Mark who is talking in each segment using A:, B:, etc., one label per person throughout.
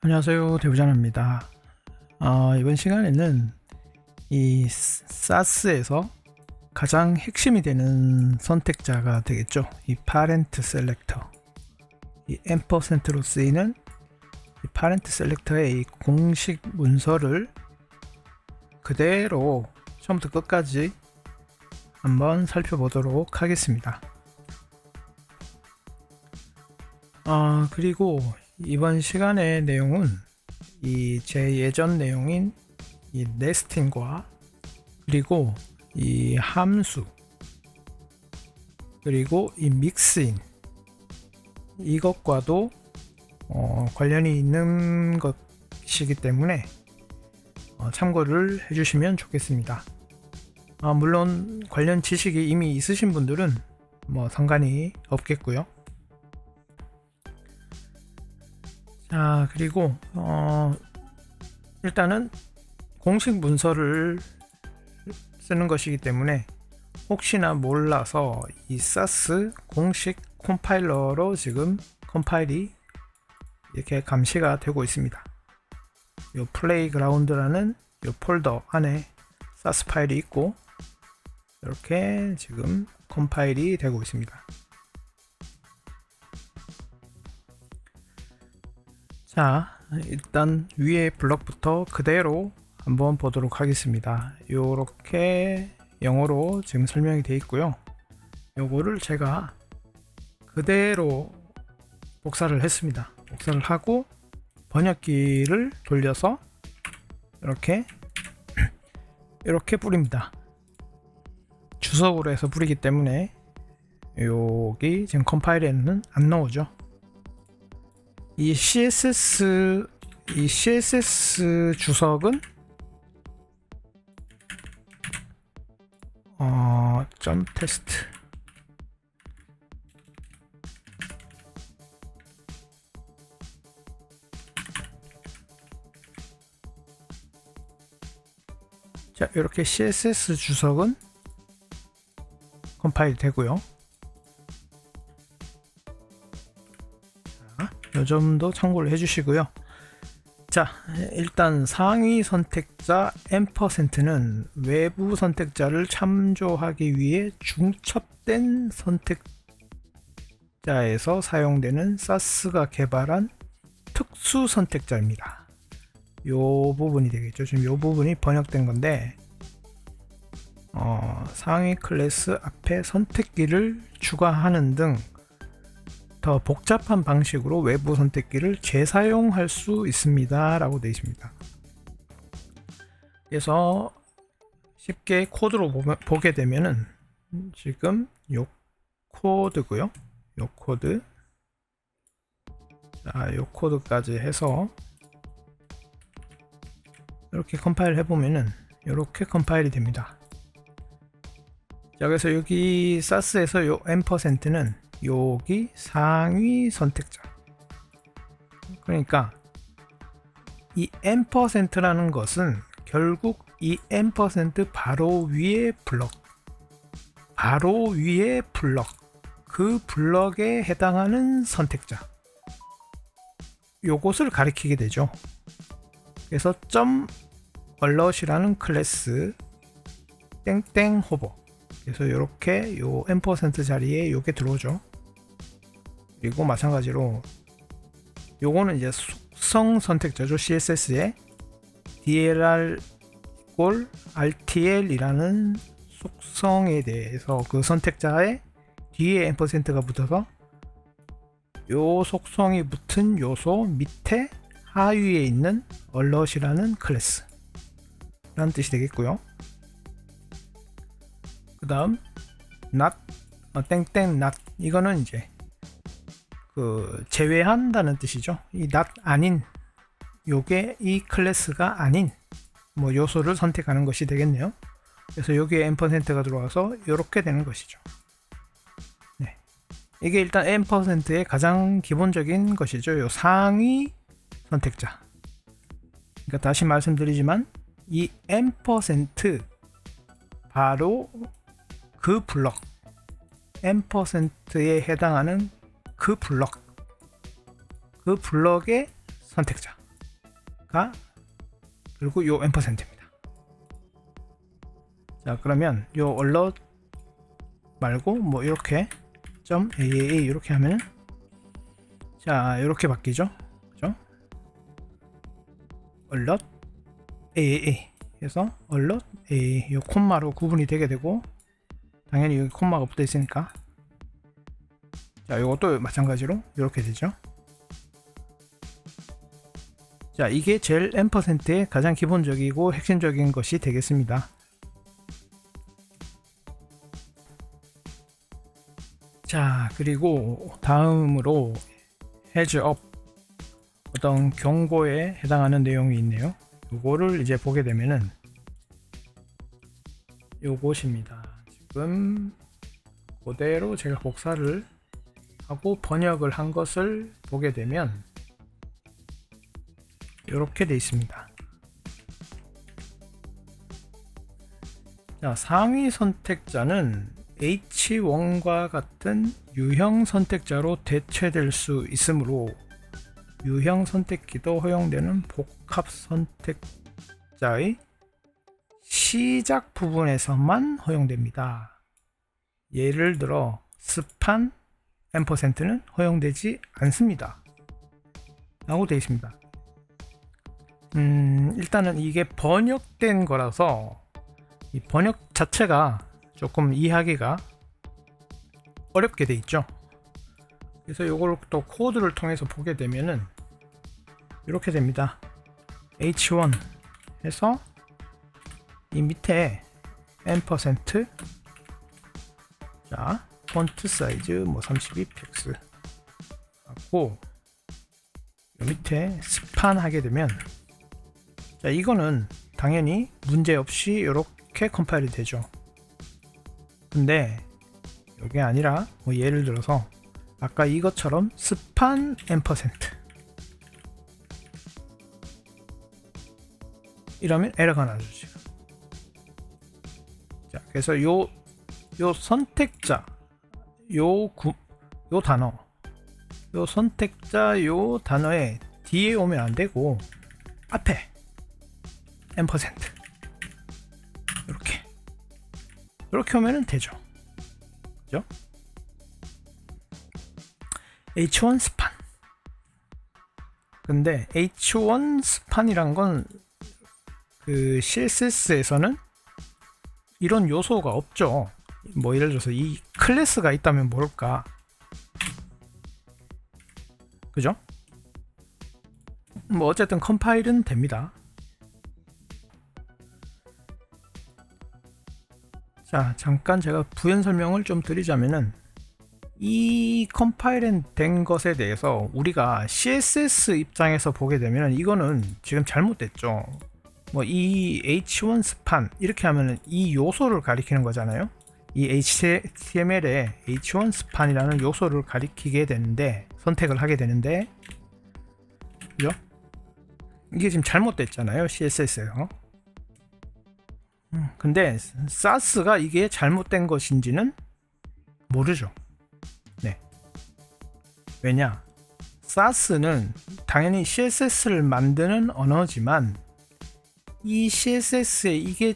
A: 안녕하세요, 대부장입니다. 이번 시간에는 이 사스에서 가장 핵심이 되는 선택자가 되겠죠. 이 parent selector, 이 %로 쓰이는 이 parent selector의 이 공식 문서를 그대로 처음부터 끝까지 한번 살펴보도록 하겠습니다. 그리고 이번 시간의 내용은 제 예전 내용인 이 네스팅과 그리고 이 함수 그리고 이 믹스인 이것과도 관련이 있는 것이기 때문에 참고를 해주시면 좋겠습니다. 물론 관련 지식이 이미 있으신 분들은 상관이 없겠고요. 자, 그리고 일단은 공식 문서를 쓰는 것이기 때문에 혹시나 몰라서 이 사스 공식 컴파일러로 지금 컴파일이 이렇게 감시가 되고 있습니다. 이 플레이그라운드라는 이 폴더 안에 사스 파일이 있고 이렇게 지금 컴파일이 되고 있습니다. 자, 일단 위에 블럭부터 그대로 한번 보도록 하겠습니다. 이렇게 영어로 지금 설명이 되어 있고요. 요거를 제가 그대로 복사를 했습니다. 복사를 하고 번역기를 돌려서 이렇게 뿌립니다. 주석으로 해서 뿌리기 때문에 여기 지금 컴파일에는 안 나오죠. 이 CSS 주석은 점 테스트 자, 이렇게 CSS 주석은 컴파일 되고요. 이 점도 참고를 해주시고요. 자, 일단 상위 선택자 %는 외부 선택자를 참조하기 위해 중첩된 선택자에서 사용되는 사스가 개발한 특수 선택자입니다. 요 부분이 되겠죠. 지금 요 부분이 번역된 건데 상위 클래스 앞에 선택기를 추가하는 등 더 복잡한 방식으로 외부 선택기를 재사용할 수 있습니다 라고 되어 있습니다. 그래서 쉽게 코드로 보게 되면은 지금 요 코드고요. 요 코드, 자, 요 코드까지 해서 이렇게 컴파일 해보면은 이렇게 컴파일이 됩니다. 자, 그래서 여기 사스에서 요 %는 여기 상위 선택자, 그러니까 이 %라는 것은 결국 이 %바로 위에 블럭 그 블럭에 해당하는 선택자 요것을 가리키게 되죠. 그래서 alert이라는 클래스 땡땡 호버, 그래서 이렇게 요 %자리에 요게 들어오죠. 그리고 마찬가지로 요거는 이제 속성 선택자죠. CSS에 DLR RTL이라는 속성에 대해서 그 선택자의 뒤에 %가 붙어서 요 속성이 붙은 요소 밑에 하위에 있는 alert이라는 클래스 라는 뜻이 되겠고요. 그 다음 not 땡땡 not, 이거는 이제 제외한다는 뜻이죠. 이 not 아닌, 요게 이 클래스가 아닌 요소를 선택하는 것이 되겠네요. 그래서 여기에 %가 들어와서 이렇게 되는 것이죠. 네. 이게 일단 %의 가장 기본적인 것이죠. 요 상위 선택자. 그러니까 다시 말씀드리지만 이 %, 바로 그 블럭, %에 해당하는 그 블럭의 선택자, 그리고 요 앰퍼센트입니다. 자, 그러면 요 alert 말고 뭐 이렇게 .aaa 이렇게 하면은 자, 이렇게 바뀌죠. 그죠? alert aaa 해서 alert aaa 요 콤마로 구분이 되게 되고, 당연히 여기 콤마가 붙어 있으니까. 자, 이것도 마찬가지로 이렇게 되죠. 자, 이게 제일 앰퍼센트의 가장 기본적이고 핵심적인 것이 되겠습니다. 자, 그리고 다음으로 heads up, 어떤 경고에 해당하는 내용이 있네요. 이거를 이제 보게 되면은 요것입니다. 지금 그대로 제가 복사를 하고 번역을 한 것을 보게 되면 이렇게 되어 있습니다. 자, 상위 선택자는 H1과 같은 유형 선택자로 대체될 수 있으므로 유형 선택기도 허용되는 복합 선택자의 시작 부분에서만 허용됩니다. 예를 들어 스판 앰퍼센트는 허용되지 않습니다 라고 되어 있습니다. 일단은 이게 번역된 거라서 이 번역 자체가 조금 이해하기가 어렵게 돼 있죠. 그래서 이걸 또 코드를 통해서 보게 되면은 이렇게 됩니다. H1 해서 이 밑에 앰퍼센트, 자 폰트 사이즈 뭐 32픽스 하고 이 밑에 스판 하게 되면, 자 이거는 당연히 문제없이 이렇게 컴파일이 되죠. 근데 이게 아니라 뭐 예를 들어서 아까 이것처럼 스판 앰퍼센트 이러면 에러가 나죠 지금. 자, 그래서 요 선택자 요 단어, 요 선택자 요 단어에 뒤에 오면 안 되고 앞에 앰퍼센트 이렇게 오면 되죠. 그죠? H1 스판. 근데 H1 스판이란 건 그 CSS에서는 이런 요소가 없죠. 뭐 예를 들어서 이 클래스가 있다면 모를까. 그죠? 뭐 어쨌든 컴파일은 됩니다. 자, 잠깐 제가 부연 설명을 좀 드리자면은 이 컴파일 된 것에 대해서 우리가 CSS 입장에서 보게 되면 이거는 지금 잘못됐죠. 뭐 이 H1 스판 이렇게 하면은 이 요소를 가리키는 거잖아요. 이 HTML에 H1 스판이라는 요소를 가리키게 되는데, 선택을 하게 되는데, 그죠? 이게 지금 잘못됐잖아요, CSS에서. 근데 사스가 이게 잘못된 것인지는 모르죠. 네. 왜냐? 사스는 당연히 CSS를 만드는 언어지만 이 CSS에 이게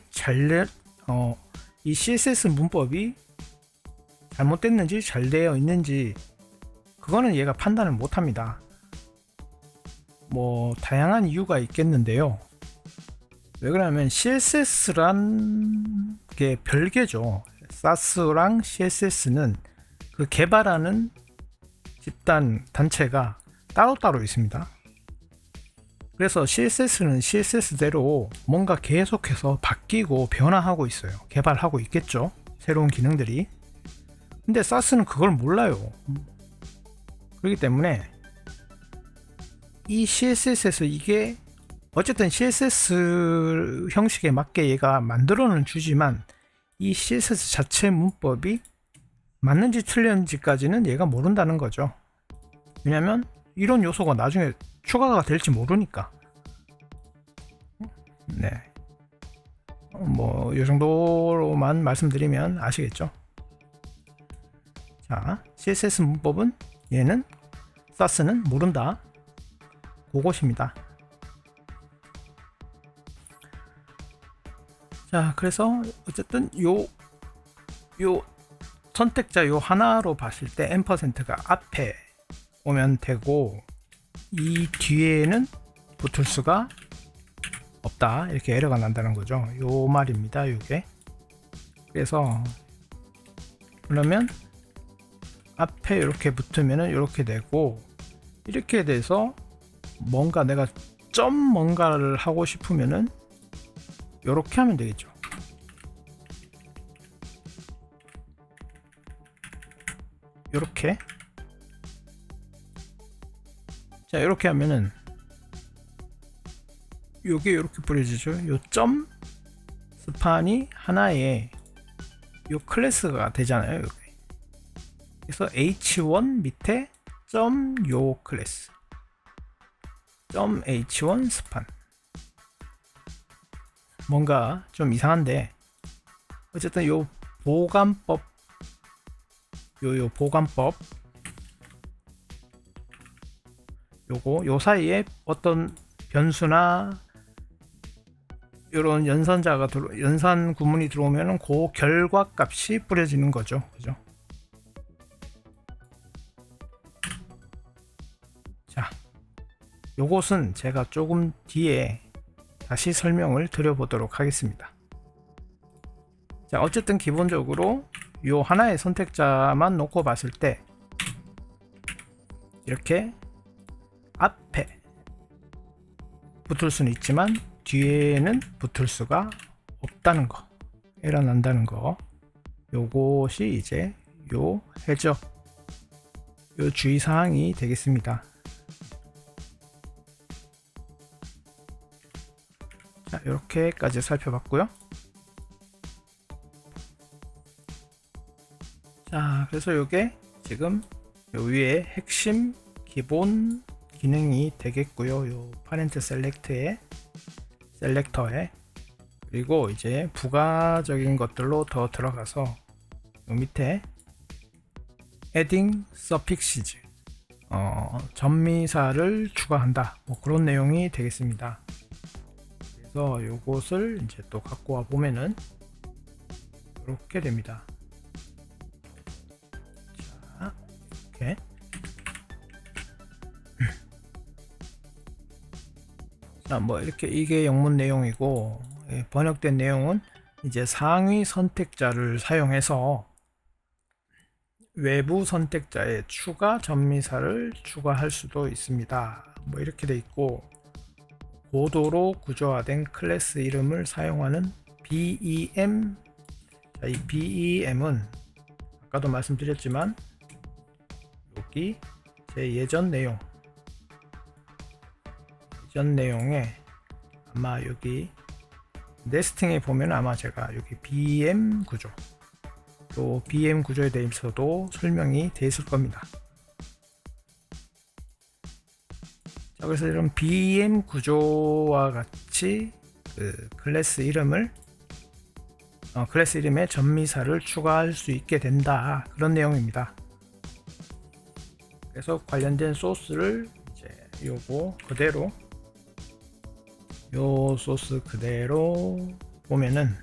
A: 이 CSS 문법이 잘못됐는지 잘 되어 있는지 그거는 얘가 판단을 못합니다. 뭐 다양한 이유가 있겠는데요. 왜 그러냐면 CSS란 게 별개죠. 사스랑 CSS는 그 개발하는 집단 단체가 따로따로 있습니다. 그래서 CSS는 CSS대로 뭔가 계속해서 바뀌고 변화하고 있어요. 개발하고 있겠죠. 새로운 기능들이. 근데 사스는 그걸 몰라요. 그렇기 때문에 이 CSS에서 이게 어쨌든 CSS 형식에 맞게 얘가 만들어는 주지만 이 CSS 자체 문법이 맞는지 틀렸는지까지는 얘가 모른다는 거죠. 왜냐면 이런 요소가 나중에 추가가 될지 모르니까. 네. 뭐 이 정도로만 말씀드리면 아시겠죠. 자, CSS 문법은 얘는 사스는 모른다. 그것입니다. 자, 그래서 어쨌든 요 선택자 요 하나로 봤을 때 %가 앞에 오면 되고 이 뒤에는 붙을 수가 없다, 이렇게 에러가 난다는 거죠. 요 말입니다, 요게. 그래서 그러면 앞에 이렇게 붙으면은 이렇게 되고, 이렇게 돼서 뭔가 내가 뭔가를 하고 싶으면은 이렇게 하면 되겠죠. 이렇게. 자, 이렇게 하면은 요게 이렇게 뿌려지죠. 요 점 스판이 하나의 요 클래스가 되잖아요. 요게. 그래서 h1 밑에 점 요 클래스 점 h1 스판. 뭔가 좀 이상한데 어쨌든 요 보관법 요 보관법 요 사이에 어떤 변수나 이런 연산 구문이 들어오면은 그 결과 값이 뿌려지는 거죠. 그죠? 자, 요것은 제가 조금 뒤에 다시 설명을 드려보도록 하겠습니다. 자, 어쨌든 기본적으로 요 하나의 선택자만 놓고 봤을 때 이렇게 앞에 붙을 수는 있지만 뒤에는 붙을 수가 없다는 거, 에러 난다는 거, 요것이 이제 요 해적 요 주의사항이 되겠습니다. 자, 이렇게까지 살펴봤고요. 자, 그래서 요게 지금 요 위에 핵심 기본 기능이 되겠고요. 요 파렌트 셀렉터에 그리고 이제 부가적인 것들로 더 들어가서 요 밑에 adding suffixes 전미사를 추가한다, 뭐 그런 내용이 되겠습니다. 그래서 요것을 이제 또 갖고 와 보면은 이렇게 됩니다. 자, 이렇게. 자, 뭐 이렇게 이게 영문 내용이고, 번역된 내용은 이제 상위 선택자를 사용해서 외부 선택자에 추가 전미사를 추가할 수도 있습니다, 뭐 이렇게 돼 있고, 고도로 구조화된 클래스 이름을 사용하는 BEM. 자, 이 BEM은 아까도 말씀드렸지만 여기 제 예전 내용에 아마 여기 네스팅에 보면 아마 제가 여기 BEM 구조, 또 BEM 구조에 대해서도 설명이 되어 있을 겁니다. 자, 그래서 이런 BEM 구조와 같이 그 클래스 이름에 전미사를 추가할 수 있게 된다, 그런 내용입니다. 그래서 관련된 소스를 이제 요거 그대로 요 소스 그대로 보면은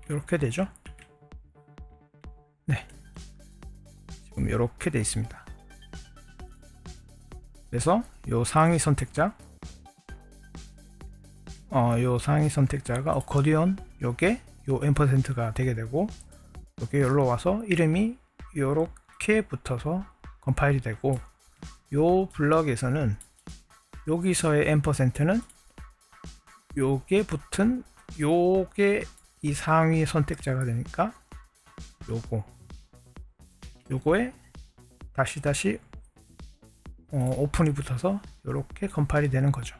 A: 이렇게 되죠. 네, 지금 이렇게 되어 있습니다. 그래서 요 상위 선택자 요 상위 선택자가 어코디언, 요게 요 %가 되게 되고, 요게 여기로 와서 이름이 요렇게 붙어서 컴파일이 되고, 요 블럭에서는 여기서의 %는 요게 붙은 요게 이 상위 선택자가 되니까 요거에 다시 오픈이 붙어서 이렇게 컴파일이 되는 거죠.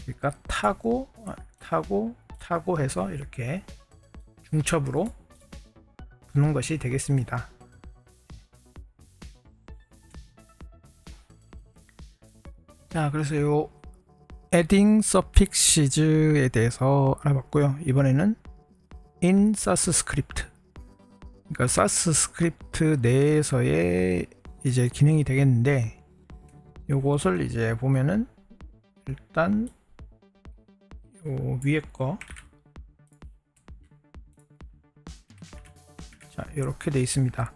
A: 그러니까 타고 해서 이렇게 중첩으로 붙는 것이 되겠습니다. 자, 그래서 요 adding suffixes에 대해서 알아봤고요. 이번에는 in SAS 스크립트, 그러니까 SAS 스크립트 내에서의 이제 기능이 되겠는데, 요것을 이제 보면은 일단 요 위에 거. 자, 이렇게 돼 있습니다.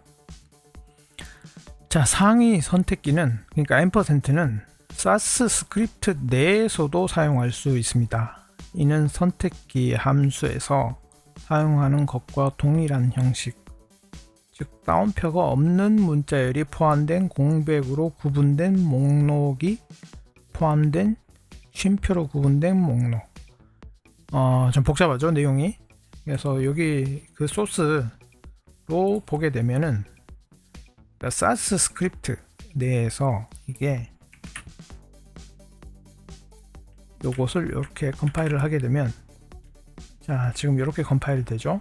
A: 자, 상위 선택기는, 그러니까 앰퍼센트는 사스 스크립트 내에서도 사용할 수 있습니다. 이는 선택기 함수에서 사용하는 것과 동일한 형식, 즉 다운표가 없는 문자열이 포함된 공백으로 구분된 목록이 포함된 쉼표로 구분된 목록. 좀 복잡하죠, 내용이. 그래서 여기 그 소스로 보게 되면은 사스 스크립트 내에서 이게 요것을 이렇게 컴파일을 하게 되면, 자, 지금 이렇게 컴파일 되죠.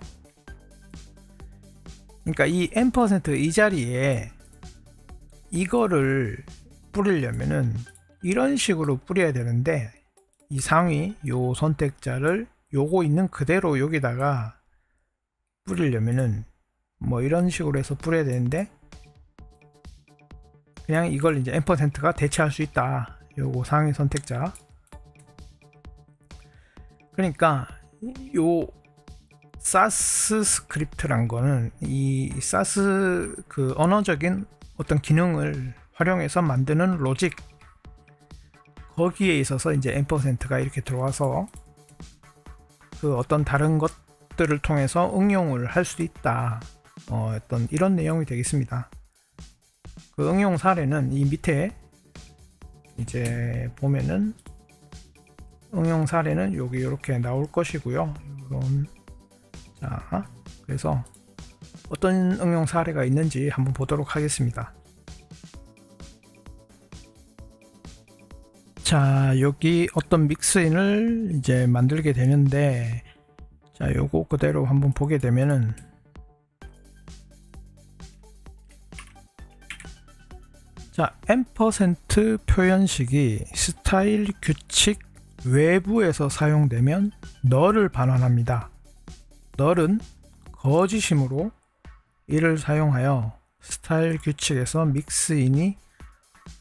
A: 그러니까 이 앰퍼센트 이 자리에 이거를 뿌리려면은 이런 식으로 뿌려야 되는데, 이 상위 요 선택자를 요거 있는 그대로 여기다가 뿌리려면은 뭐 이런 식으로 해서 뿌려야 되는데, 그냥 이걸 이제 앰퍼센트가 대체할 수 있다. 요거 상위 선택자. 그러니까 요 사스 스크립트란 거는 이 사스 그 언어적인 어떤 기능을 활용해서 만드는 로직, 거기에 있어서 이제 앰퍼센트가 이렇게 들어와서 그 어떤 다른 것들을 통해서 응용을 할 수 있다. 어떤 이런 내용이 되겠습니다. 그 응용 사례는 이 밑에 이제 보면은 응용 사례는 여기 이렇게 나올 것이고요. 이런, 자, 그래서 어떤 응용 사례가 있는지 한번 보도록 하겠습니다. 자, 여기 어떤 믹스인을 이제 만들게 되는데, 자, 요거 그대로 한번 보게 되면은, 자, 앰퍼센트 표현식이 스타일 규칙 외부에서 사용되면 널을 반환합니다. 널은 거짓이므로 이를 사용하여 스타일 규칙에서 믹스인이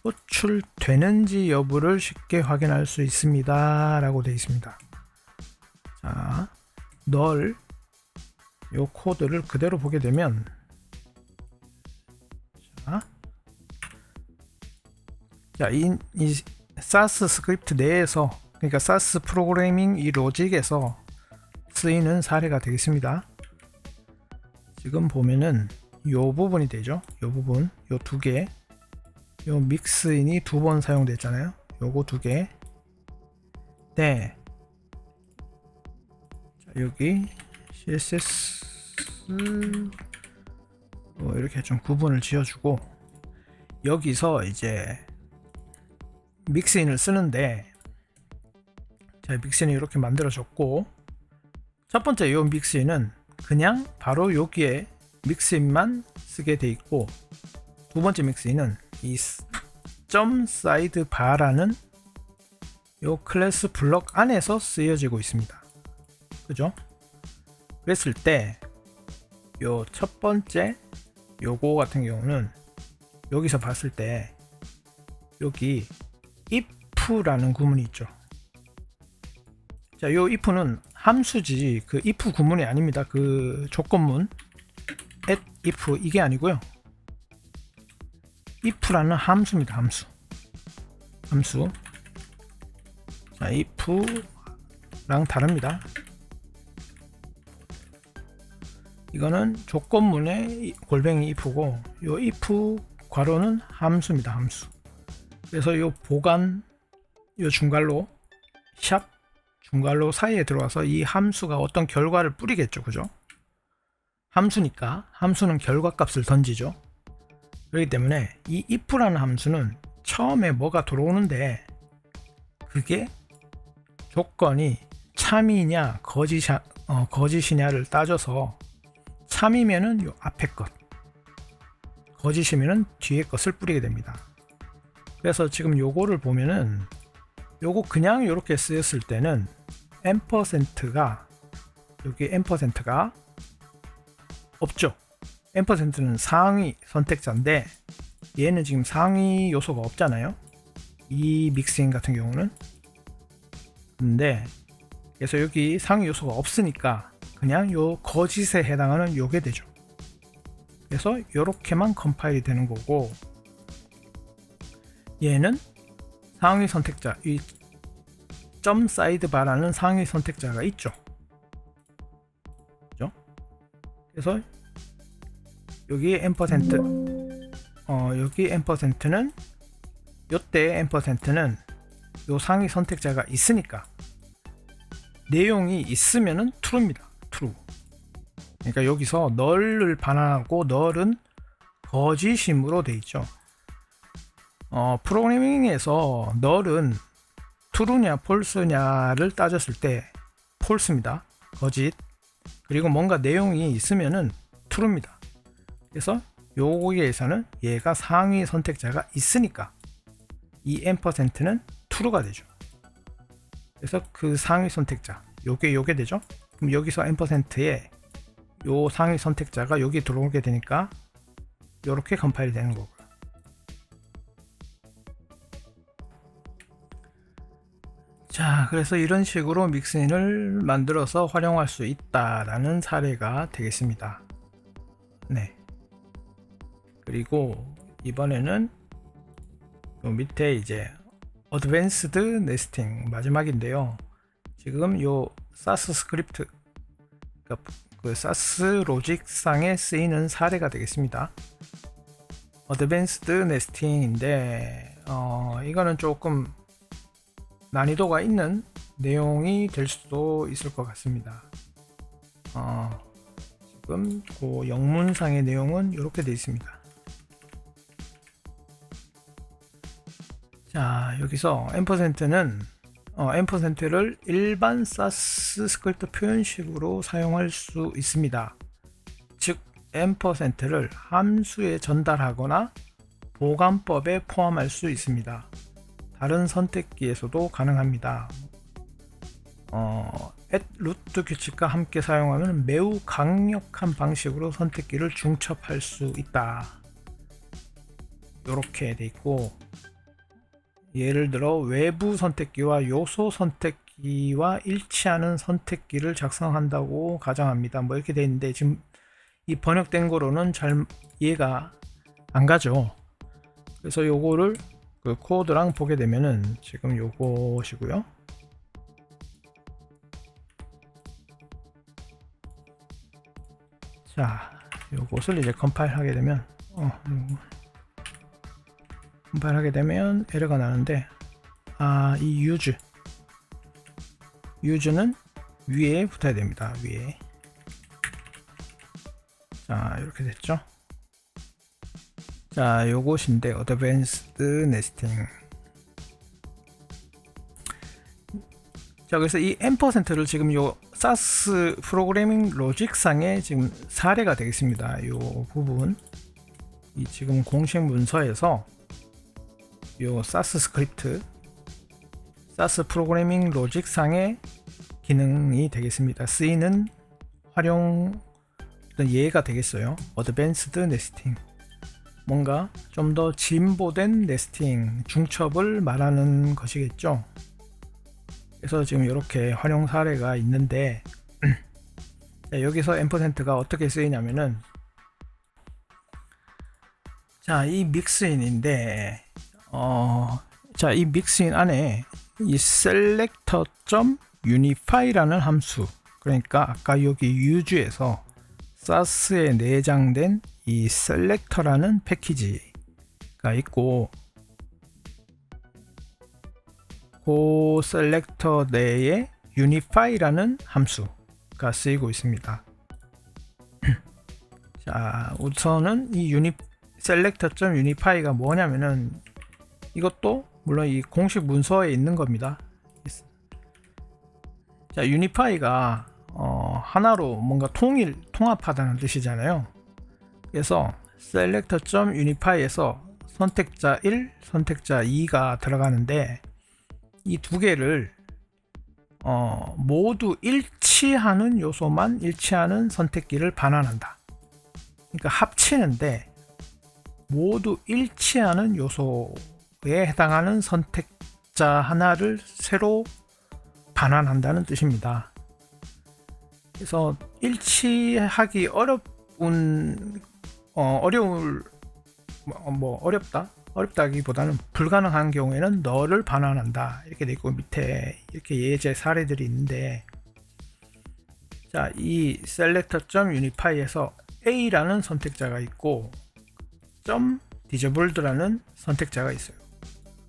A: 호출되는지 여부를 쉽게 확인할 수 있습니다. 라고 되어 있습니다. 자, 널, 요 코드를 그대로 보게 되면, 자, 이 사스 스크립트 내에서, 그러니까 사스 프로그래밍 이 로직에서 쓰이는 사례가 되겠습니다. 지금 보면은 요 부분이 되죠. 요 부분, 요 두 개, 요 믹스인이 두 번 사용됐잖아요. 요거 두 개. 네. 자, 여기 CSS 이렇게 좀 구분을 지어주고, 여기서 이제 믹스인을 쓰는데, 자, 믹스인이 이렇게 만들어졌고, 첫 번째 요 믹스인은 그냥 바로 여기에 믹스인만 쓰게 돼 있고, 두 번째 믹스인은 이 점 사이드 바라는 요 클래스 블럭 안에서 쓰여지고 있습니다. 그죠? 그랬을 때 요 첫 번째 요거 같은 경우는 여기서 봤을 때 여기 if라는 구문이 있죠. 자, 요 if는 함수지 그 if 구문이 아닙니다. 그 조건문 at if 이게 아니고요. if라는 함수입니다. 함수. 자, if랑 다릅니다. 이거는 조건문의 골뱅이 if고, 요 if 괄호는 함수입니다. 함수. 그래서 요 보관, 요 중괄호, 샵 중괄호 사이에 들어와서 이 함수가 어떤 결과를 뿌리겠죠. 그죠? 함수니까 함수는 결과값을 던지죠. 그렇기 때문에 이 if라는 함수는 처음에 뭐가 들어오는데, 그게 조건이 참이냐 거짓이냐를 따져서, 참이면은 요 앞에 것, 거짓이면은 뒤에 것을 뿌리게 됩니다. 그래서 지금 요거를 보면은, 요거 그냥 이렇게 쓰였을 때는 앰퍼센트가, 여기 앰퍼센트가 없죠. 앰퍼센트는 상위 선택자인데 얘는 지금 상위 요소가 없잖아요. 이 믹스인 같은 경우는. 근데 그래서 여기 상위 요소가 없으니까 그냥 요 거짓에 해당하는 요게 되죠. 그래서 이렇게만 컴파일이 되는 거고, 얘는 상위 선택자, 이 점 사이드바라는 상위 선택자가 있죠. 그죠? 그래서 여기 앰퍼센트, 여기 앰퍼센트는, 요때 앰퍼센트는 요 상위 선택자가 있으니까 내용이 있으면은 true입니다. true. 그러니까 여기서 널을 반환하고 널은 거짓임으로 돼 있죠. 프로그래밍에서 널은 true냐 false냐를 따졌을 때 false입니다. 거짓. 그리고 뭔가 내용이 있으면은 true입니다. 그래서 여기에서는 얘가 상위 선택자가 있으니까 이 앰퍼센트는 true가 되죠. 그래서 그 상위 선택자, 요게 되죠. 그럼 여기서 앰퍼센트에 요 상위 선택자가 여기 들어오게 되니까 이렇게 컴파일이 되는 거고요. 자, 그래서 이런 식으로 믹스인을 만들어서 활용할 수 있다라는 사례가 되겠습니다. 네. 그리고 이번에는 요 밑에 이제 어드밴스드 네스팅 마지막인데요. 지금 요 사스 스크립트, 그러니까 그 사스 로직상에 쓰이는 사례가 되겠습니다. 어드밴스드 네스팅인데 이거는 조금 난이도가 있는 내용이 될 수도 있을 것 같습니다. 지금 그 영문상의 내용은 이렇게 되어 있습니다. 자, 여기서 앰퍼센트는 앰퍼센트를 일반 사스 스크립트 표현식으로 사용할 수 있습니다. 즉 앰퍼센트를 함수에 전달하거나 보관법에 포함할 수 있습니다. 다른 선택기에서도 가능합니다. 루트 규칙과 함께 사용하면 매우 강력한 방식으로 선택기를 중첩할 수 있다. 이렇게 돼 있고, 예를 들어 외부 선택기와 요소 선택기와 일치하는 선택기를 작성한다고 가정합니다. 뭐 이렇게 돼 있는데 지금 이 번역된 거로는 잘 이해가 안 가죠. 그래서 요거를 그 코드랑 보게 되면은 지금 요것이고요. 자, 요것을 이제 컴파일 하게 되면 컴파일하게 되면 에러가 나는데, 이 유즈는 위에 붙어야 됩니다. 위에. 자, 이렇게 됐죠. 자, 요것인데 어드밴스드 네스팅. 자, 그래서 이 앰퍼센트를 지금 요 사스 프로그래밍 로직상에 지금 사례가 되겠습니다. 요 부분, 이 지금 공식 문서에서 요 사스 스크립트, 사스 프로그래밍 로직상의 기능이 되겠습니다. 쓰이는 활용 예가 되겠어요. 어드밴스드 네스팅. 뭔가 좀 더 진보된 네스팅, 중첩을 말하는 것이겠죠. 그래서 지금 이렇게 활용 사례가 있는데 여기서 앰퍼센트가 어떻게 쓰이냐면은, 자, 이 믹스인인데 자, 이 믹스인 안에 이 selector.unify라는 함수, 그러니까 아까 여기 use에서 사스에 내장된 이 selector라는 패키지가 있고, 그 selector 내에 unify라는 함수가 쓰이고 있습니다. 자, 우선은 이 selector.unify가 뭐냐면은, 이것도 물론 이 공식 문서에 있는 겁니다. 자, unify가 하나로 뭔가 통합하다는 뜻이잖아요. 그래서 selector.unify에서 선택자 1, 선택자 2가 들어가는데, 이 두 개를 모두 일치하는 요소만 일치하는 선택기를 반환한다. 그러니까 합치는데 모두 일치하는 요소에 해당하는 선택자 하나를 새로 반환한다는 뜻입니다. 그래서 일치하기 어렵다기보다는 불가능한 경우에는 너를 반환한다 이렇게 돼 있고, 밑에 이렇게 예제 사례들이 있는데, 자, 이 selector.unify에서 A라는 선택자가 있고 .disabled 선택자가 있어요.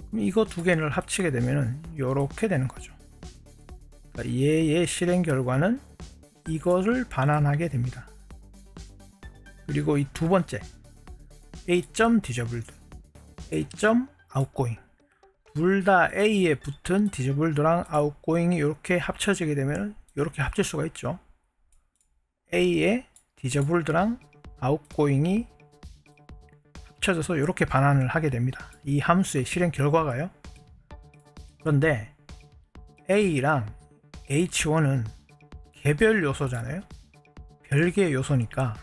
A: 그럼 이거 두 개를 합치게 되면은 이렇게 되는 거죠. 그러니까 얘의 실행 결과는 이것을 반환하게 됩니다. 그리고 이 두 번째 A.disabled, A.outgoing 둘 다 A에 붙은 disabled랑 outgoing이 이렇게 합쳐지게 되면 이렇게 합칠 수가 있죠. A의 disabled랑 outgoing이 합쳐져서 이렇게 반환을 하게 됩니다. 이 함수의 실행 결과가요. 그런데 A랑 H1은 개별 요소잖아요. 별개의 요소니까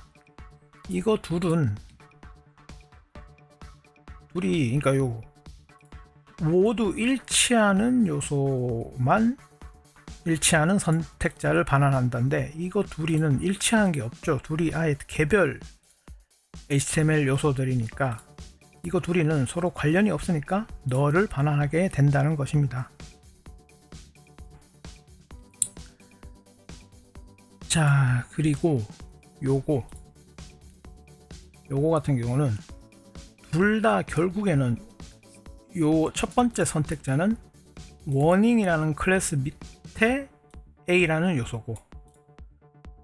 A: 이거 둘이 그러니까 요 모두 일치하는 요소만 일치하는 선택자를 반환한다는데, 이거 둘이는 일치하는 게 없죠. 둘이 아예 개별 HTML 요소들이니까 이거 둘이는 서로 관련이 없으니까 너를 반환하게 된다는 것입니다. 자, 그리고 요거 같은 경우는 둘 다 결국에는 요 첫 번째 선택자는 warning이라는 클래스 밑에 A라는 요소고,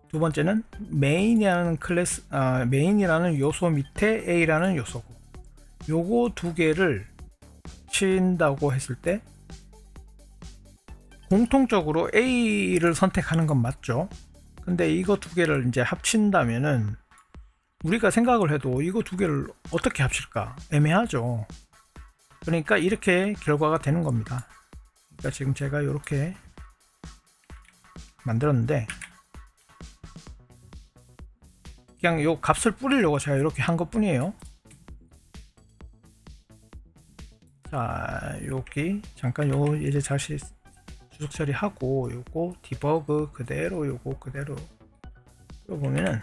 A: 두 번째는 main이라는 main이라는 요소 밑에 A라는 요소고, 요거 두 개를 친다고 했을 때 공통적으로 A를 선택하는 건 맞죠. 근데 이거 두 개를 이제 합친다면은 우리가 생각을 해도 이거 두 개를 어떻게 합칠까 애매하죠. 그러니까 이렇게 결과가 되는 겁니다. 그러니까 지금 제가 이렇게 만들었는데, 그냥 요 값을 뿌리려고 제가 이렇게 한 것 뿐이에요. 자, 여기 잠깐 요 예제 다시 주석 처리하고 요거 디버그 그대로 요거 그대로 보면은,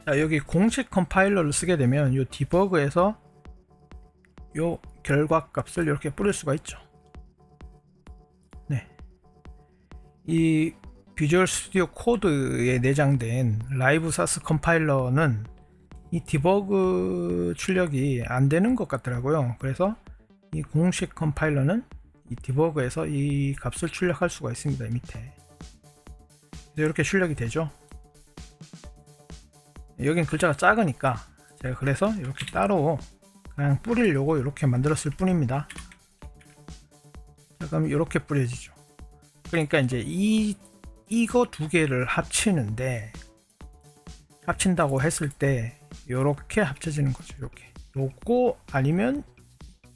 A: 자, 여기 공식 컴파일러를 쓰게 되면 요 디버그에서 요 결과 값을 이렇게 뿌릴 수가 있죠. 네, 이 비주얼 스튜디오 코드에 내장된 라이브 사스 컴파일러는 이 디버그 출력이 안 되는 것 같더라고요. 그래서 이 공식 컴파일러는 이 디버그에서 이 값을 출력할 수가 있습니다. 밑에 이렇게 출력이 되죠. 여긴 글자가 작으니까 제가 그래서 이렇게 따로 그냥 뿌리려고 이렇게 만들었을 뿐입니다. 자, 그럼 이렇게 뿌려지죠. 그러니까 이제 이거 두 개를 합친다고 했을 때 이렇게 합쳐지는 거죠. 이렇게 요거 아니면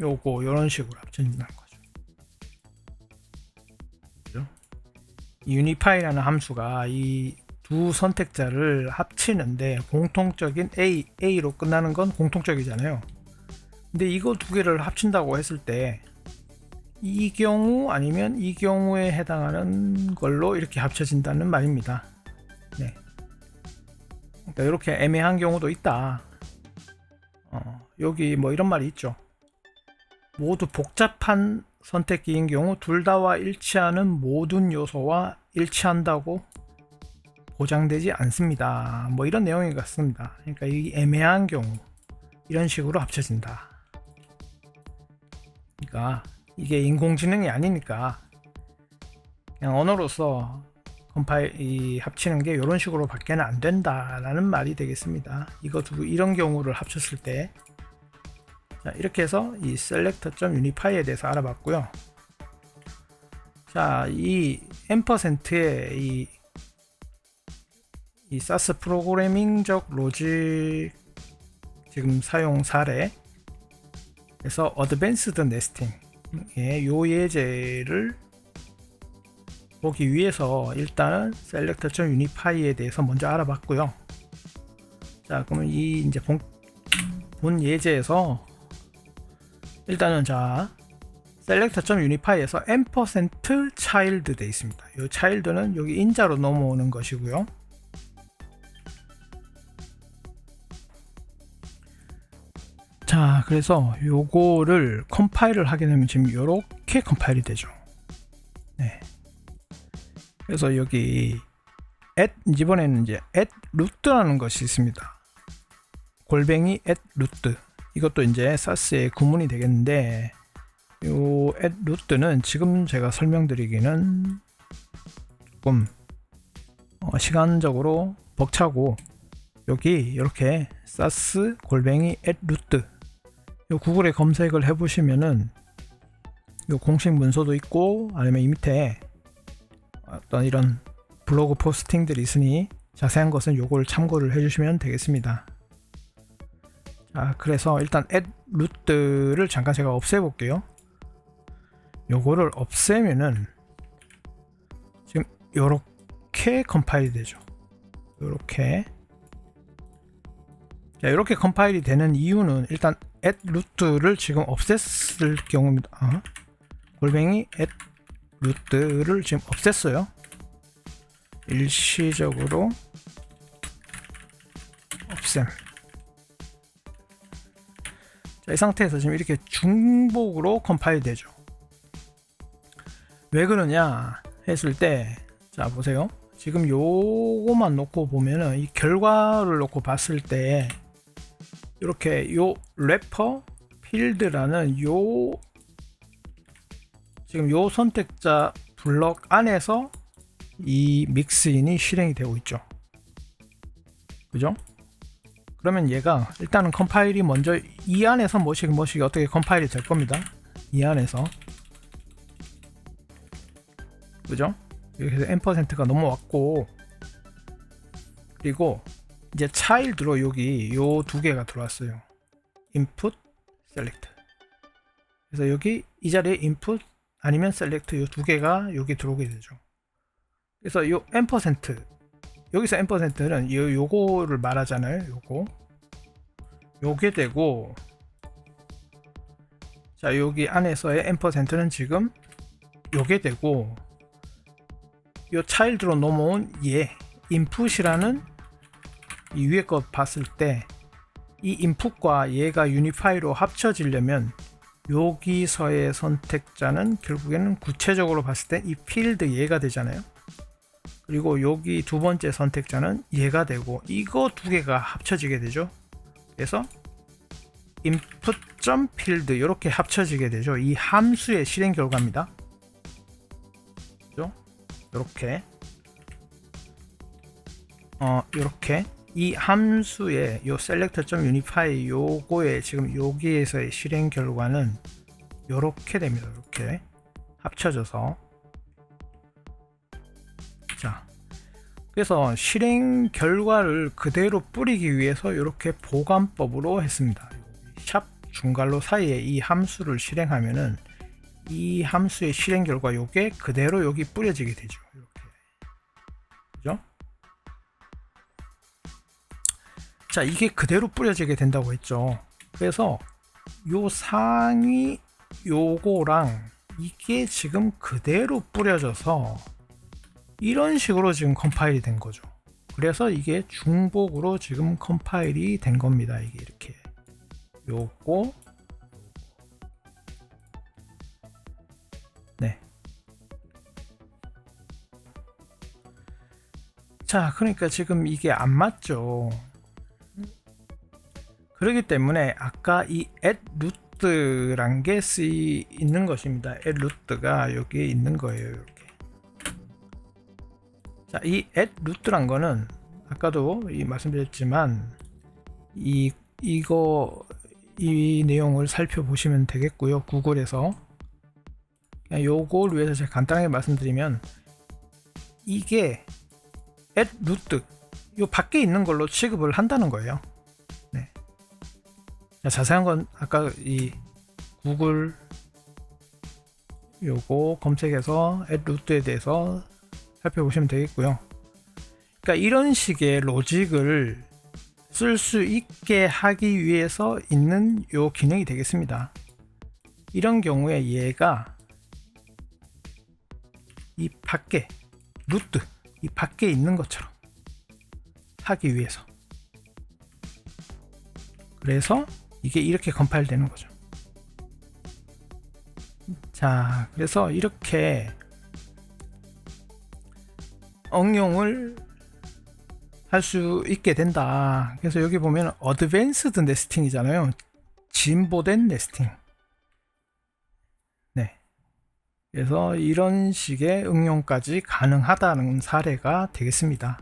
A: 요거 이런 식으로 합쳐진다는 거죠. 그죠? unify라는 함수가 이 두 선택자를 합치는데 공통적인 A로 끝나는 건 공통적이잖아요. 근데 이거 두 개를 합친다고 했을 때 이 경우 아니면 이 경우에 해당하는 걸로 이렇게 합쳐진다는 말입니다. 네. 그러니까 이렇게 애매한 경우도 있다. 여기 뭐 이런 말이 있죠. 모두 복잡한 선택기인 경우 둘 다와 일치하는 모든 요소와 일치한다고 보장되지 않습니다. 뭐 이런 내용인 것 같습니다. 그러니까 이 애매한 경우 이런 식으로 합쳐진다. 그러니까 이게 인공지능이 아니니까 그냥 언어로서 합치는 게 이런 식으로 밖에는 안 된다라는 말이 되겠습니다. 이런 경우를 합쳤을 때, 자, 이렇게 해서 이 selector.unify에 대해서 알아봤고요. 자, 이 앰퍼센트의 이 사스 프로그래밍적 로직 지금 사용 사례에서 어드밴스드 네스팅의 요 예제를 보기 위해서 일단은 selector.unify에 대해서 먼저 알아봤고요. 자, 그러면 이 이제 본 예제에서 일단은 자 selector.unify에서 %child 돼 있습니다. 이 child는 여기 인자로 넘어오는 것이고요. 자, 그래서 요거를 컴파일을 하게 되면 지금 이렇게 컴파일이 되죠. 네. 그래서 여기 이번에는 이제 @root라는 것이 있습니다. 골뱅이 @root. 이것도 이제 SAS의 구문이 되겠는데, 요 @root는 지금 제가 설명드리기는 조금 시간적으로 벅차고, 여기 이렇게 SAS 골뱅이 @root 요 구글에 검색을 해보시면은 요 공식 문서도 있고, 아니면 이 밑에 어떤 이런 블로그 포스팅들이 있으니 자세한 것은 요걸 참고를 해주시면 되겠습니다. 자, 그래서 일단 @root를 잠깐 제가 없애볼게요. 요거를 없애면은 지금 요렇게 컴파일이 되죠. 요렇게. 자, 이렇게 컴파일이 되는 이유는 일단 @root를 지금 없앴을 경우입니다. 골뱅이 @root를 지금 없앴어요. 일시적으로 없앰. 자, 이 상태에서 지금 이렇게 중복으로 컴파일 되죠. 왜 그러냐 했을 때, 자 보세요. 지금 요거만 놓고 보면은 이 결과를 놓고 봤을 때 이렇게 요 래퍼 필드라는 요 지금 요 선택자 블럭 안에서 이 믹스인이 실행이 되고 있죠. 그죠? 그러면 얘가 일단은 컴파일이 먼저 이 안에서 뭐씩 어떻게 컴파일이 될 겁니다. 이 안에서. 그죠? 이렇게 해서 %가 넘어왔고, 그리고 이제 차일드로 여기 요 두 개가 들어왔어요. input, select. 그래서 여기 이 자리에 input 아니면 select 요 두 개가 여기 들어오게 되죠. 그래서 요 %, 여기서 %는 요거를 말하잖아요. 요게 되고, 자 여기 안에서의 %는 지금 요게 되고, 요 차일드로 넘어온 input이라는 이 위에 거 봤을 때 이 input과 얘가 유니파이로 합쳐지려면 여기서의 선택자는 결국에는 구체적으로 봤을 때 이 필드 얘가 되잖아요. 그리고 여기 두 번째 선택자는 얘가 되고, 이거 두 개가 합쳐지게 되죠. 그래서 input.field 이렇게 합쳐지게 되죠. 이 함수의 실행 결과입니다. 그죠? 이렇게 이 함수의 요 selector.unify 요거에 지금 여기에서의 실행 결과는 이렇게 됩니다. 이렇게 합쳐져서. 자, 그래서 실행 결과를 그대로 뿌리기 위해서 이렇게 보관법으로 했습니다. 샵 중괄호 사이에 이 함수를 실행하면은 이 함수의 실행 결과 요게 그대로 여기 뿌려지게 되죠. 이렇게. 그죠? 자, 이게 그대로 뿌려지게 된다고 했죠. 그래서 요 상위 요거랑 이게 지금 그대로 뿌려져서 이런 식으로 지금 컴파일이 된 거죠. 그래서 이게 중복으로 지금 컴파일이 된 겁니다. 이게 이렇게 요거, 네. 자, 그러니까 지금 이게 안 맞죠. 그렇기 때문에 아까 이 @root란 게 있는 것입니다. @root가 여기에 있는 거예요. 이렇게. 자, 이 @root란 거는 아까도 말씀드렸지만 이 내용을 살펴보시면 되겠고요. 구글에서. 요걸 위해서 제가 간단하게 말씀드리면, 이게 @root 요 밖에 있는 걸로 취급을 한다는 거예요. 네. 자, 자세한 건 아까 이 구글 요거 검색해서 @root에 대해서 살펴보시면 되겠고요. 그러니까 이런 식의 로직을 쓸 수 있게 하기 위해서 있는 요 기능이 되겠습니다. 이런 경우에 얘가 이 밖에 루트 이 밖에 있는 것처럼 하기 위해서, 그래서 이게 이렇게 컴파일 되는 거죠. 자, 그래서 이렇게 응용을 할 수 있게 된다. 그래서 여기 보면 어드밴스드 네스팅이잖아요. 진보된 네스팅. 네. 그래서 이런 식의 응용까지 가능하다는 사례가 되겠습니다.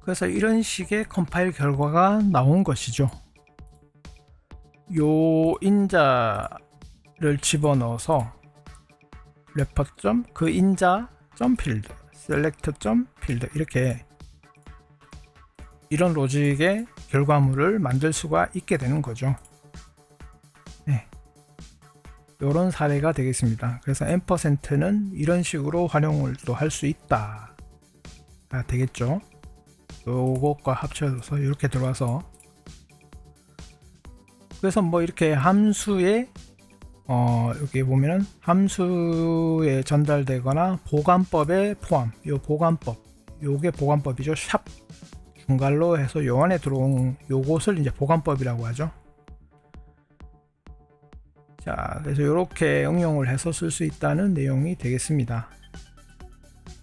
A: 그래서 이런 식의 컴파일 결과가 나온 것이죠. 요 인자를 집어넣어서 래퍼 그 인자 필드 셀렉트 필드 이렇게 이런 로직의 결과물을 만들 수가 있게 되는 거죠. 네. 이런 사례가 되겠습니다. 그래서 앰퍼센트는 이런 식으로 활용을 또 할 수 있다 되겠죠. 요것과 합쳐져서 이렇게 들어와서, 그래서 뭐 이렇게 함수에 여기 보면은 함수에 전달되거나 보관법에 포함, 요 보관법, 요게 보관법이죠. 샵 중괄로 해서 요 안에 들어온 요것을 이제 보관법이라고 하죠. 자, 그래서 이렇게 응용을 해서 쓸 수 있다는 내용이 되겠습니다.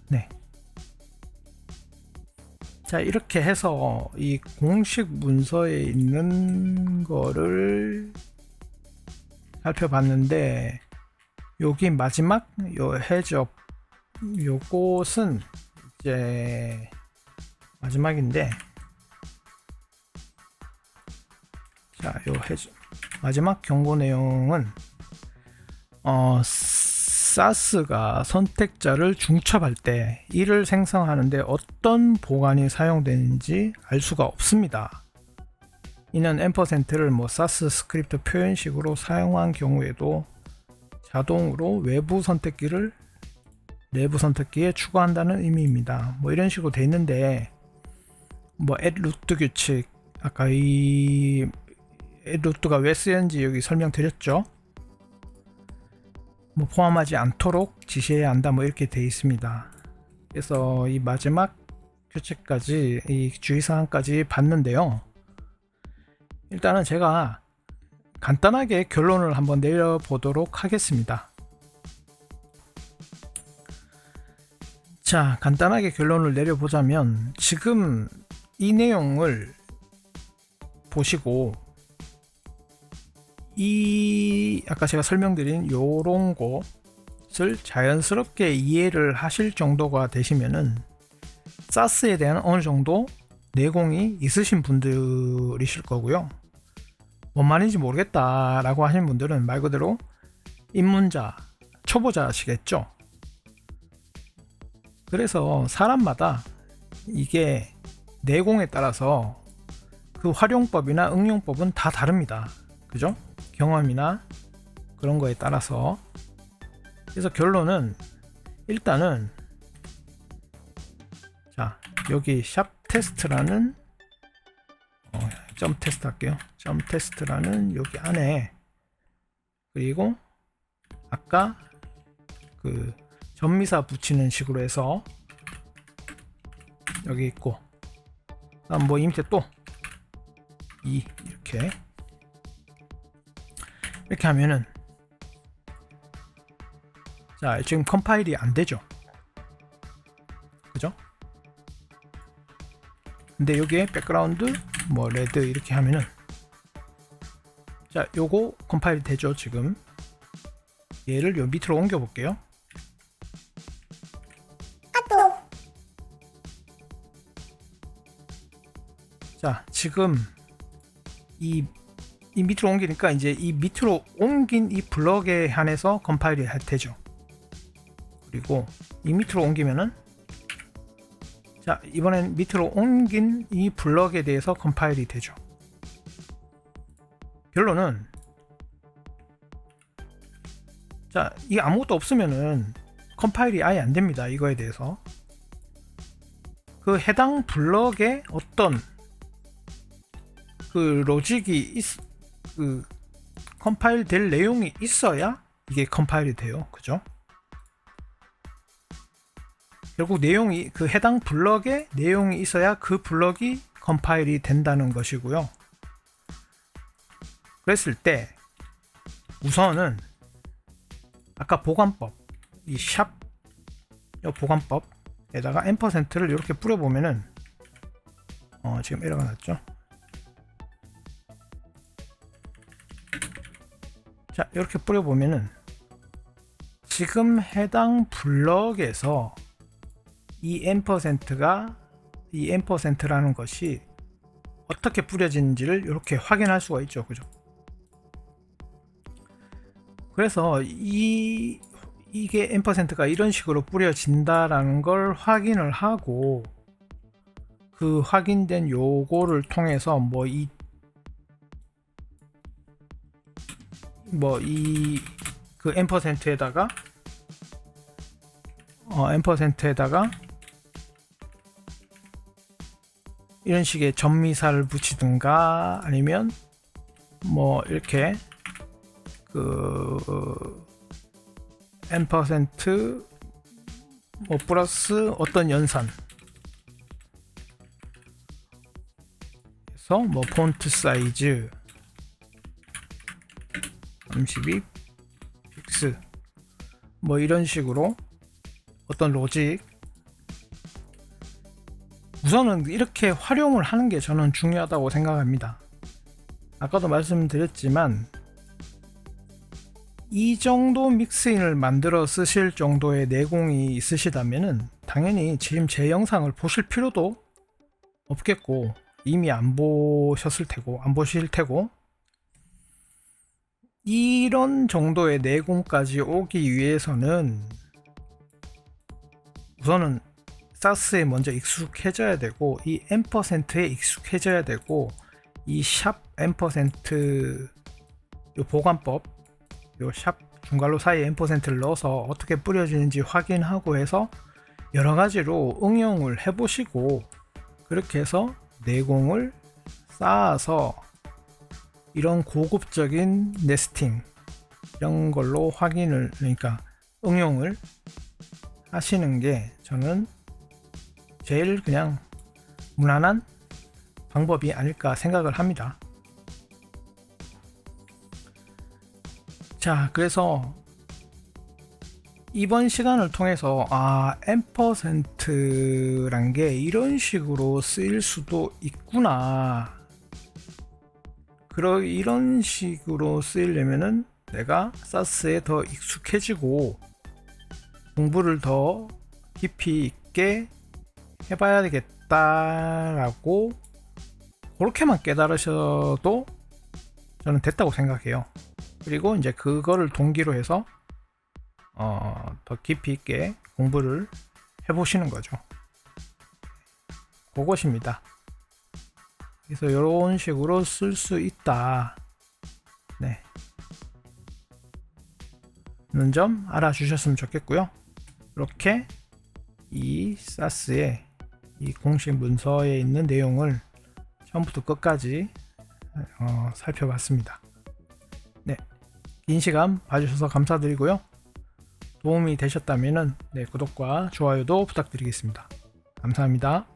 A: 네. 자, 이렇게 해서 이 공식 문서에 있는 거를 살펴봤는데, 여기 마지막 요 해적 요것은 이제 마지막인데, 자, 요 해적 마지막 경고 내용은 사스가 선택자를 중첩할 때 이를 생성하는데 어떤 보관이 사용되는지 알 수가 없습니다. 이는 앰퍼센트를 사스 스크립트 표현식으로 사용한 경우에도 자동으로 외부 선택기를 내부 선택기에 추가한다는 의미입니다. 이런 식으로 돼 있는데, add 루트 규칙, 아까 이 add 루트가 왜 쓰였는지 여기 설명드렸죠. 포함하지 않도록 지시해야 한다, 이렇게 돼 있습니다. 그래서 이 마지막 규칙까지, 이 주의사항까지 봤는데요. 일단은 제가 간단하게 결론을 한번 내려보도록 하겠습니다. 자, 간단하게 결론을 내려보자면, 지금 이 내용을 보시고 아까 제가 설명드린 요런 것을 자연스럽게 이해를 하실 정도가 되시면은 사스에 대한 어느 정도 내공이 있으신 분들이실 거고요. 뭔 말인지 모르겠다 라고 하시는 분들은 말 그대로 입문자, 초보자시겠죠. 그래서 사람마다 이게 내공에 따라서 그 활용법이나 응용법은 다 다릅니다. 그죠? 경험이나 그런 거에 따라서. 그래서 결론은 일단은, 자, 여기 샵 테스트라는 점 테스트 할게요. 점 테스트라는 여기 안에, 그리고 아까 그 전미사 붙이는 식으로 해서 여기 있고, 다음 이 밑에 또 이렇게 하면은, 자, 지금 컴파일이 안 되죠. 그죠? 근데 여기에 백그라운드 레드 이렇게 하면은, 자, 요거 컴파일이 되죠. 지금 얘를 요 밑으로 옮겨 볼게요. 자, 지금 이 밑으로 옮기니까 이제 이 밑으로 옮긴 이 블럭에 한해서 컴파일이 되죠. 그리고 이 밑으로 옮기면은, 자, 이번엔 밑으로 옮긴 이 블럭에 대해서 컴파일이 되죠. 결론은, 자, 이게 아무것도 없으면은 컴파일이 아예 안 됩니다. 이거에 대해서 그 해당 블럭에 어떤 그 로직이 그 컴파일 될 내용이 있어야 이게 컴파일이 돼요. 그죠? 결국 내용이 그 해당 블럭에 내용이 있어야 그 블럭이 컴파일이 된다는 것이고요. 그랬을 때 우선은 아까 보관법 이 샵 보관법에다가 앰퍼센트를 이렇게 뿌려보면은 지금 에러가 났죠. 자, 이렇게 뿌려보면은 지금 해당 블럭에서 이 앰퍼센트라는 것이 어떻게 뿌려지는지를 이렇게 확인할 수가 있죠. 그죠? 그래서 이게 앰퍼센트가 이런 식으로 뿌려진다라는 걸 확인을 하고 그 확인된 요거를 통해서 그 앰퍼센트에다가 이런 식의 전미사를 붙이든가 아니면 이렇게 그 앰퍼센트 플러스 어떤 연산 그래서 폰트 사이즈 32 픽스 이런 식으로 어떤 로직 우선은 이렇게 활용을 하는 게 저는 중요하다고 생각합니다. 아까도 말씀드렸지만 이 정도 믹스인을 만들어 쓰실 정도의 내공이 있으시다면은 당연히 지금 제 영상을 보실 필요도 없겠고 이미 안 보실 테고 이런 정도의 내공까지 오기 위해서는 우선은 사스에 먼저 익숙해져야 되고 이 앰퍼센트에 익숙해져야 되고 이 샵 앰퍼센트 요 보관법 요 샵 중괄호 사이에 앰퍼센트를 넣어서 어떻게 뿌려지는지 확인하고 해서 여러 가지로 응용을 해보시고 그렇게 해서 내공을 쌓아서 이런 고급적인 네스팅 이런 걸로 그러니까 응용을 하시는 게 저는 제일 그냥 무난한 방법이 아닐까 생각을 합니다. 자, 그래서 이번 시간을 통해서 앰퍼센트란 게 이런 식으로 쓰일 수도 있구나. 이런 식으로 쓰이려면은 내가 사스에 더 익숙해지고 공부를 더 깊이 있게 해봐야 되겠다라고 그렇게만 깨달으셔도 저는 됐다고 생각해요. 그리고 이제 그거를 동기로 해서 더 깊이 있게 공부를 해보시는 거죠. 그것입니다. 그래서 이런 식으로 쓸 수 있다. 네. 는 점 알아주셨으면 좋겠고요. 이렇게 이 사스의 이 공식 문서에 있는 내용을 처음부터 끝까지 살펴봤습니다. 네, 긴 시간 봐주셔서 감사드리고요. 도움이 되셨다면 구독과 좋아요도 부탁드리겠습니다. 감사합니다.